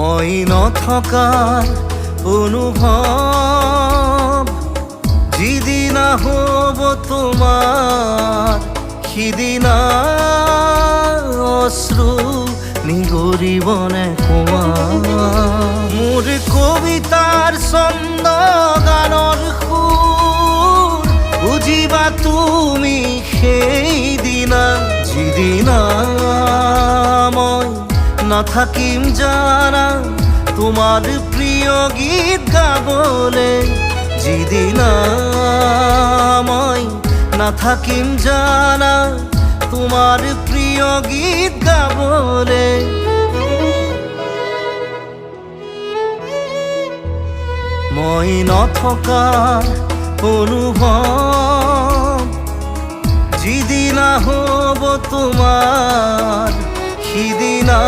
মই নথকাৰ অনুভৱ যিদিনা হ'ব তোমাৰ সিদিনা অশ্ৰু নিগৰিবনে কোৱা মোৰ কবিতাৰ ছন্দ গানৰ সুৰ বুজিবা তুমি সেইদিনা যিদিনা মই নাথাকিম জানা তোমার প্রিয় গীত গাবলে যিদিনা মই নাথাকিম জানা তোমার প্রিয় গীত গাবলে মই নথকাৰ অনুভৱ যিদিনা হ'ব তোমাৰ সিদিনা